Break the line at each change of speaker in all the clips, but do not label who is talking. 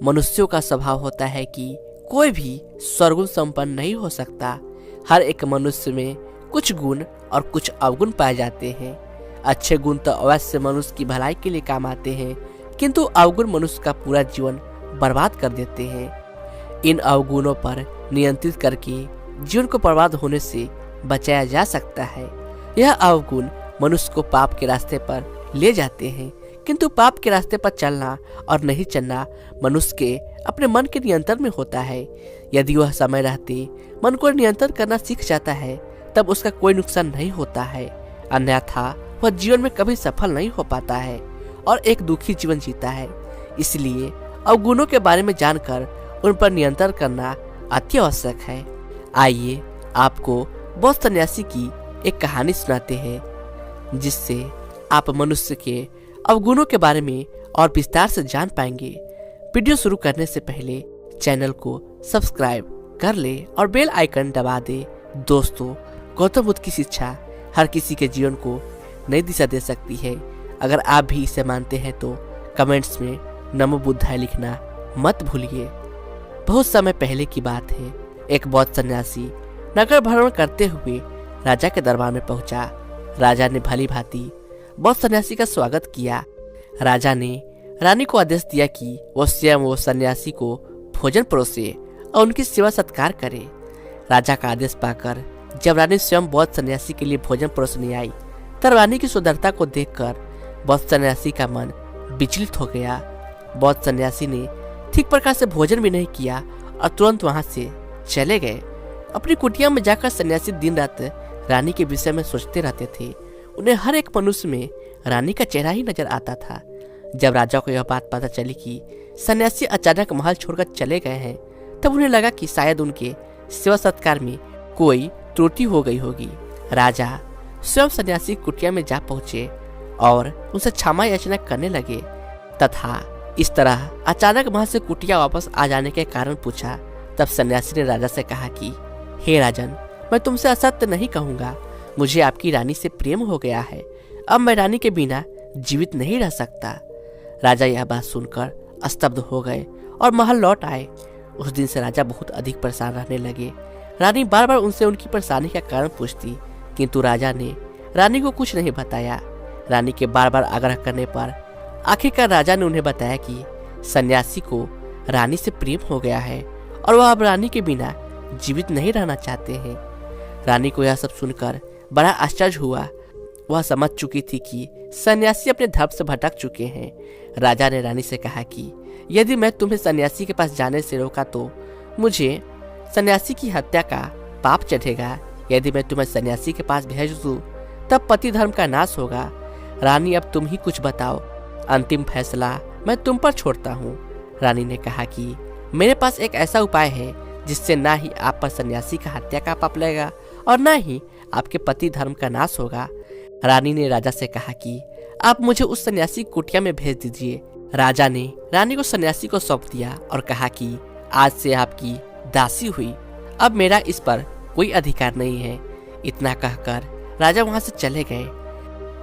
मनुष्यों का स्वभाव होता है कि कोई भी सर्वगुण संपन्न नहीं हो सकता। हर एक मनुष्य में कुछ गुण और कुछ अवगुण पाए जाते हैं। अच्छे गुण तो अवश्य मनुष्य की भलाई के लिए काम आते हैं, किंतु अवगुण मनुष्य का पूरा जीवन बर्बाद कर देते हैं। इन अवगुणों पर नियंत्रित करके जीवन को बर्बाद होने से बचाया जा सकता है। यह अवगुण मनुष्य को पाप के रास्ते पर ले जाते हैं, किंतु पाप के रास्ते पर चलना और नहीं चलना मनुष्य के अपने मन के नियंत्रण में होता है। यदि वह समय रहते मन को नियंत्रण करना सीख जाता है तब उसका कोई नुकसान नहीं होता है, अन्यथा वह जीवन में कभी सफल नहीं हो पाता है और एक दुखी जीवन जीता है। इसलिए अवगुणों के बारे में जानकर उन पर नियंत्रण करना अति आवश्यक है। आइए आपको बौद्ध सन्यासी की एक कहानी सुनाते हैं, जिससे आप मनुष्य के अवगुणों के बारे में और विस्तार से जान पाएंगे। वीडियो शुरू करने से पहले चैनल को सब्सक्राइब कर ले और बेल आइकन दबा दे। दोस्तों, गौतम बुद्ध की शिक्षा हर किसी के जीवन को नई दिशा दे सकती है। अगर आप भी इसे मानते हैं तो कमेंट्स में नमो बुद्धाय लिखना मत भूलिए। बहुत समय पहले की बात है। एक बौद्ध सन्यासी नगर भ्रमण करते हुए राजा के दरबार में पहुंचा। राजा ने भली भांति बौद्ध सन्यासी का स्वागत किया। राजा ने रानी को आदेश दिया कि वो स्वयं वो सन्यासी को भोजन परोसे और उनकी सेवा सत्कार करे। राजा का आदेश पाकर जब रानी स्वयं बौद्ध सन्यासी के लिए भोजन परोसने आई तब रानी की सुंदरता को देखकर बौद्ध सन्यासी का मन विचलित हो गया। बौद्ध सन्यासी ने ठीक प्रकार से भोजन भी नहीं किया और तुरंत वहां से चले गए। अपनी कुटिया में जाकर सन्यासी दिन रात रानी के विषय में सोचते रहते थे। उन्हें हर एक मनुष्य में रानी का चेहरा ही नजर आता था। जब राजा को यह बात पता चली कि सन्यासी अचानक महल छोड़कर चले गए हैं तब उन्हें लगा कि शायद उनके सेवा सत्कार में कोई त्रुटि हो गई होगी। राजा स्वयं सन्यासी की कुटिया में जा पहुंचे और उनसे क्षमा याचना करने लगे तथा इस तरह अचानक महल से कुटिया वापस आ जाने के कारण पूछा। तब सन्यासी ने राजा से कहा कि हे राजन, मैं तुमसे असत्य नहीं कहूंगा। मुझे आपकी रानी से प्रेम हो गया है। अब मैं रानी के बिना जीवित नहीं रह सकता। राजा यह बात सुनकर स्तब्ध हो गए और महल लौट आए। उस दिन से राजा बहुत अधिक परेशान रहने लगे। रानी बार बार उनसे उनकी परेशानी का कारण पूछती, किंतु राजा ने रानी को कुछ नहीं बताया। रानी के बार बार आग्रह करने पर आखिरकार राजा ने उन्हें बताया कि सन्यासी को रानी से प्रेम हो गया है और वह अब रानी के बिना जीवित नहीं रहना चाहते हैं। रानी को यह सब सुनकर बड़ा आश्चर्य हुआ। वह समझ चुकी थी कि सन्यासी अपने धर्म से भटक चुके हैं। राजा ने रानी से कहा कि यदि मैं तुम्हें सन्यासी के पास जाने से रोका तो मुझे सन्यासी की हत्या का पाप चढ़ेगा। यदि मैं तुम्हें सन्यासी के पास भेज दूं तब पति धर्म का नाश होगा। रानी, अब तुम ही कुछ बताओ। अंतिम फैसला मैं तुम पर छोड़ता हूँ। रानी ने कहा कि मेरे पास एक ऐसा उपाय है जिससे ना ही आप पर सन्यासी का हत्या का पाप लगेगा और ना ही आपके पति धर्म का नाश होगा। रानी ने राजा से कहा कि आप मुझे उस सन्यासी की कुटिया में भेज दीजिए। राजा ने रानी को सन्यासी को सौंप दिया और कहा कि आज से आपकी दासी हुई। अब मेरा इस पर कोई अधिकार नहीं है। इतना कहकर राजा वहां से चले गए।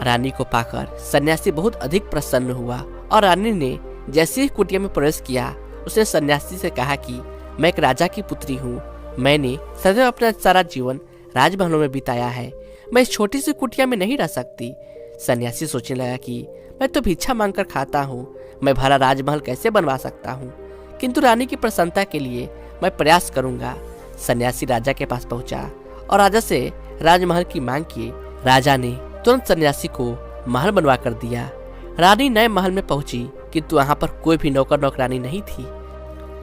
रानी को पाकर सन्यासी बहुत अधिक प्रसन्न हुआ और रानी ने जैसे ही कुटिया में प्रवेश किया उसने सन्यासी से कहा कि मैं एक राजा की पुत्री हूँ। मैंने सदैव अपना सारा जीवन राजमहलों में बिताया है। मैं इस छोटी सी कुटिया में नहीं रह सकती। सन्यासी सोचने लगा कि मैं तो भिक्षा मांगकर खाता हूँ, मैं भरा राजमहल कैसे बनवा सकता हूँ, किंतु रानी की प्रसन्नता के लिए मैं प्रयास करूंगा। सन्यासी राजा के पास पहुंचा और राजा से राजमहल की मांग की। राजा ने तुरंत सन्यासी को महल बनवा कर दिया। रानी नए महल में पहुंची, किंतु वहां पर कोई भी नौकर नौकरानी नहीं थी।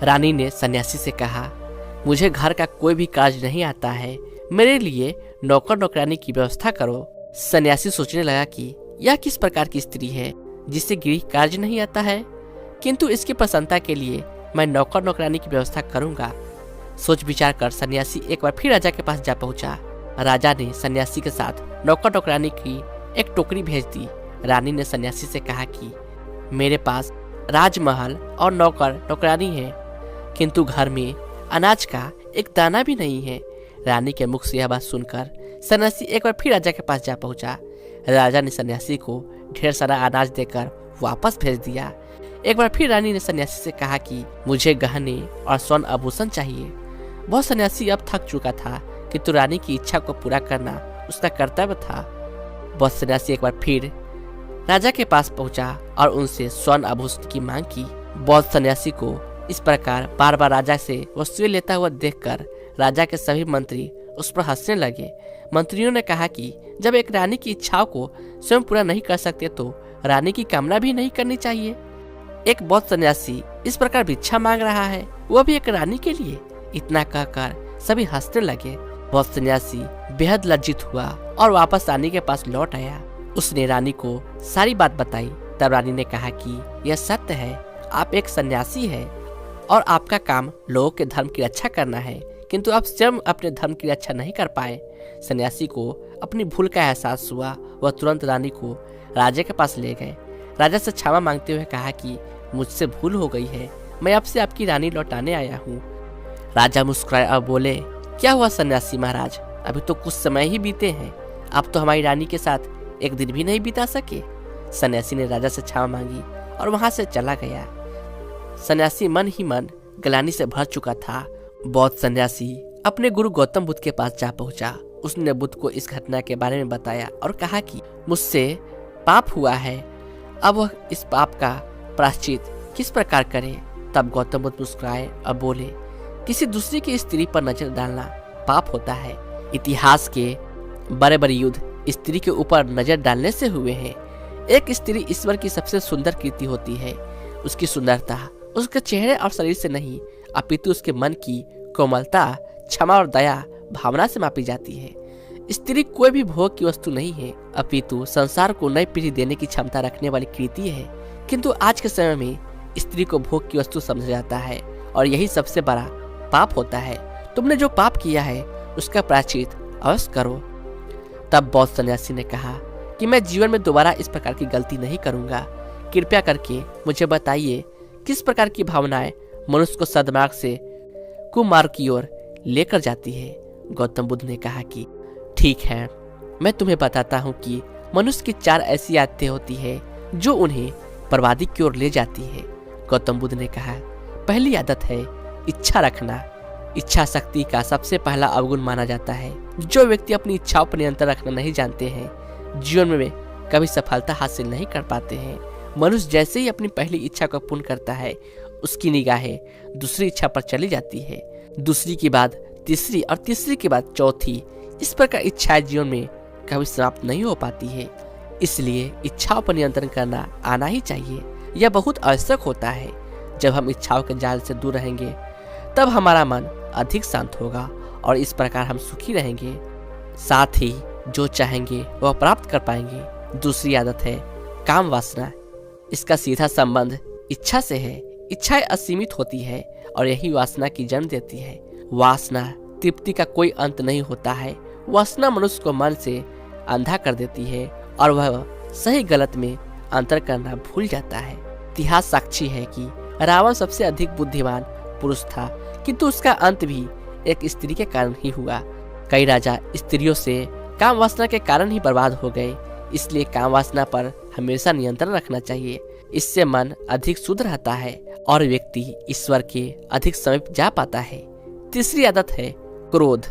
रानी ने सन्यासी से कहा, मुझे घर का कोई भी कार्य नहीं आता है, मेरे लिए नौकर नौकरानी की व्यवस्था करो। सन्यासी सोचने लगा कि यह किस प्रकार की स्त्री है जिससे गृह कार्य नहीं आता है, किंतु इसकी प्रसन्नता के लिए मैं नौकर नौकरानी की व्यवस्था करूंगा। सोच विचार कर सन्यासी एक बार फिर राजा के पास जा पहुंचा। राजा ने सन्यासी के साथ नौकर नौकरानी की एक टोकरी भेज दी। रानी ने सन्यासी से कहा कि मेरे पास राजमहल और नौकर नौकरानी है, किंतु घर में अनाज का एक दाना भी नहीं है। रानी के मुख से यह बात सुनकर सन्यासी एक बार फिर राजा के पास जा पहुंचा। राजा ने सन्यासी को ढेर सारा अनाज देकर वापस भेज दिया। एक बार फिर रानी ने सन्यासी से कहा कि मुझे गहने और स्वर्ण आभूषण चाहिए। वह सन्यासी अब थक चुका था किंतु रानी की इच्छा को पूरा करना उसका कर्तव्य था। वह सन्यासी एक बार फिर राजा के पास पहुंचा और उनसे स्वर्ण आभूषण की मांग की। बौद्ध सन्यासी को इस प्रकार बार बार राजा से वस्तुएं लेता हुआ देखकर राजा के सभी मंत्री उस पर हंसने लगे। मंत्रियों ने कहा कि जब एक रानी की इच्छाओं को स्वयं पूरा नहीं कर सकते तो रानी की कामना भी नहीं करनी चाहिए। एक बौद्ध सन्यासी इस प्रकार भिक्षा मांग रहा है, वह भी एक रानी के लिए। इतना कहकर सभी हंसने लगे। बौद्ध सन्यासी बेहद लज्जित हुआ और वापस रानी के पास लौट आया। उसने रानी को सारी बात बताई। तब रानी ने कहा कि यह सत्य है, आप एक सन्यासी है और आपका काम लोगों के धर्म की रक्षा करना है, किंतु आप स्वयं अपने धर्म की रक्षा नहीं कर पाए। सन्यासी को अपनी भूल का एहसास हुआ। वह तुरंत रानी को राजा के पास ले गए। राजा से क्षमा मांगते हुए कहा कि मुझसे भूल हो गई है, मैं आपसे आपकी रानी लौटाने आया हूँ। राजा मुस्कुराए और बोले, क्या हुआ सन्यासी महाराज, अभी तो कुछ समय ही बीते हैं, आप तो हमारी रानी के साथ एक दिन भी नहीं बिता सके। सन्यासी ने राजा से क्षमा मांगी और वहां से चला गया। सन्यासी मन ही मन ग्लानि से भर चुका था। बौद्ध सन्यासी अपने गुरु गौतम बुद्ध के पास जा पहुंचा। उसने बुद्ध को इस घटना के बारे में बताया और कहा कि मुझसे पाप हुआ है, अब वह इस पाप का प्रायश्चित किस प्रकार करे। तब गौतम बुद्ध मुस्कुराए और बोले, किसी दूसरे की स्त्री पर नजर डालना पाप होता है। इतिहास के बड़े बड़े युद्ध स्त्री के ऊपर नजर डालने से हुए हैं। एक स्त्री ईश्वर की सबसे सुंदर कृति होती है। उसकी सुंदरता उसके चेहरे और शरीर से नहीं, अपितु उसके मन की कोमलता, क्षमा और दया भावना से मापी जाती है। स्त्री कोई भी भोग की वस्तु नहीं है, अपितु संसार को नई पीढ़ी देने की क्षमता रखने वाली कृति है। किंतु आज के समय में स्त्री को भोग की वस्तु समझा जाता है और यही सबसे बड़ा पाप होता है। तुमने जो पाप किया है उसका प्रायश्चित अवश्य करो। तब बौद्ध सन्यासी ने कहा कि मैं जीवन में दोबारा इस प्रकार की गलती नहीं करूंगा। कृपया करके मुझे बताइए किस प्रकार की भावनाएं मनुष्य को सद्मार्ग से कुमार्ग की ओर लेकर जाती है। गौतम बुद्ध ने कहा कि ठीक है, मैं तुम्हें बताता हूँ कि मनुष्य की 4 ऐसी आदतें होती है जो उन्हें बर्बादी की ओर ले जाती है। गौतम बुद्ध ने कहा, पहली आदत है इच्छा रखना। इच्छा शक्ति का सबसे पहला अवगुण माना जाता है। जो व्यक्ति अपनी इच्छाओं पर नियंत्रण रखना नहीं जानते हैं, जीवन में कभी सफलता हासिल नहीं कर पाते हैं। मनुष्य जैसे ही अपनी पहली इच्छा को पूर्ण करता है, उसकी निगाहें दूसरी इच्छा पर चली जाती है, दूसरी के बाद तीसरी और तीसरी के बाद चौथी। इस प्रकार इच्छाएं जीवन में कभी समाप्त नहीं हो पाती है। इसलिए इच्छाओं पर नियंत्रण करना आना ही चाहिए। यह बहुत आवश्यक होता है। जब हम इच्छाओं के जाल से दूर रहेंगे तब हमारा मन अधिक शांत होगा और इस प्रकार हम सुखी रहेंगे। साथ ही जो चाहेंगे वह प्राप्त कर पाएंगे। दूसरी आदत है काम वासना। इसका सीधा संबंध इच्छा से है। इच्छाएं असीमित होती है और यही वासना की जन्म देती है। वासना तृप्ति का कोई अंत नहीं होता है। वासना मनुष्य को मन से अंधा कर देती है और वह सही गलत में अंतर करना भूल जाता है। इतिहास साक्षी है कि रावण सबसे अधिक बुद्धिमान पुरुष था, किंतु उसका अंत भी एक स्त्री के कारण ही हुआ। कई राजा स्त्रियों से काम वासना के कारण ही बर्बाद हो गए। इसलिए काम वासना पर हमेशा नियंत्रण रखना चाहिए। इससे मन अधिक शुद्ध रहता है और व्यक्ति ईश्वर के अधिक समीप जा पाता है। तीसरी आदत है क्रोध।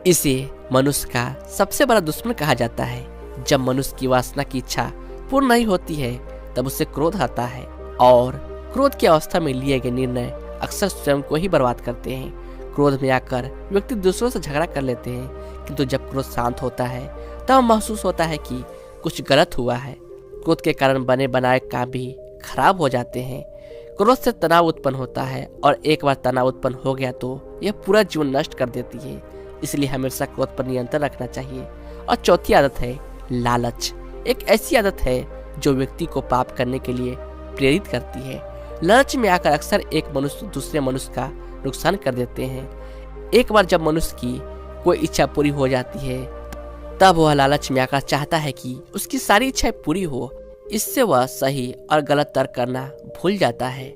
इसे मनुष्य का सबसे बड़ा दुश्मन कहा जाता है। जब मनुष्य की वासना की इच्छा पूर्ण नहीं होती है तब उसे क्रोध आता है और क्रोध की अवस्था में लिए गए निर्णय अक्सर स्वयं को ही बर्बाद करते हैं। क्रोध में आकर व्यक्ति दूसरों से झगड़ा कर लेते हैं, किंतु जब क्रोध शांत होता है तब महसूस होता है कि कुछ गलत हुआ है। क्रोध के कारण बने बनाए काम भी खराब हो जाते हैं। क्रोध से तनाव उत्पन्न होता है और एक बार तनाव उत्पन्न हो गया तो यह पूरा जीवन नष्ट कर देती है। इसलिए हमेशा क्रोध पर नियंत्रण रखना चाहिए। और चौथी आदत है लालच। एक ऐसी आदत है जो व्यक्ति को पाप करने के लिए प्रेरित करती है। लालच में आकर अक्सर एक मनुष्य दूसरे मनुष्य का नुकसान कर देते हैं। एक बार जब मनुष्य की कोई इच्छा पूरी हो जाती है तब वह लालच में आकर चाहता है कि उसकी सारी इच्छाएं पूरी हो। इससे वह सही और गलत तर्क करना भूल जाता है।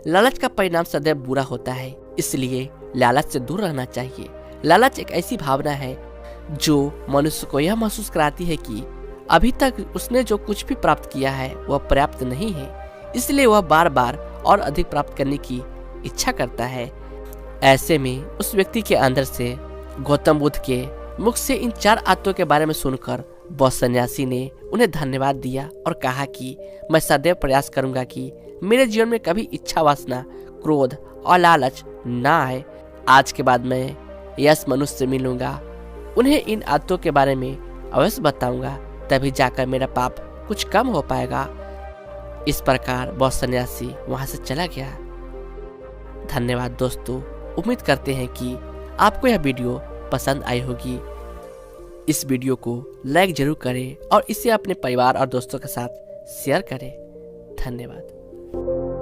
लालच का परिणाम सदैव बुरा होता है, इसलिए लालच से दूर रहना चाहिए। लालच एक ऐसी भावना है जो मनुष्य को यह महसूस कराती है कि अभी तक उसने जो कुछ भी प्राप्त किया है वह पर्याप्त नहीं है, इसलिए वह बार बार और अधिक प्राप्त करने की इच्छा करता है। ऐसे में उस व्यक्ति के अंदर से गौतम बुद्ध के मुख से इन 4 आदतों के बारे में सुनकर बौद्ध सन्यासी ने उन्हें धन्यवाद दिया और कहा कि मैं सदैव प्रयास करूंगा कि मेरे जीवन में कभी इच्छा, वासना, क्रोध और लालच ना आए। आज के बाद मैं यस मनुष्य से मिलूंगा, उन्हें इन आदतों के बारे में अवश्य बताऊंगा, तभी जाकर मेरा पाप कुछ कम हो पाएगा। इस प्रकार बौद्ध सन्यासी वहां से चला गया। धन्यवाद दोस्तों, उम्मीद करते हैं कि आपको यह वीडियो पसंद आई होगी। इस वीडियो को लाइक जरूर करें और इसे अपने परिवार और दोस्तों के साथ शेयर करें। धन्यवाद।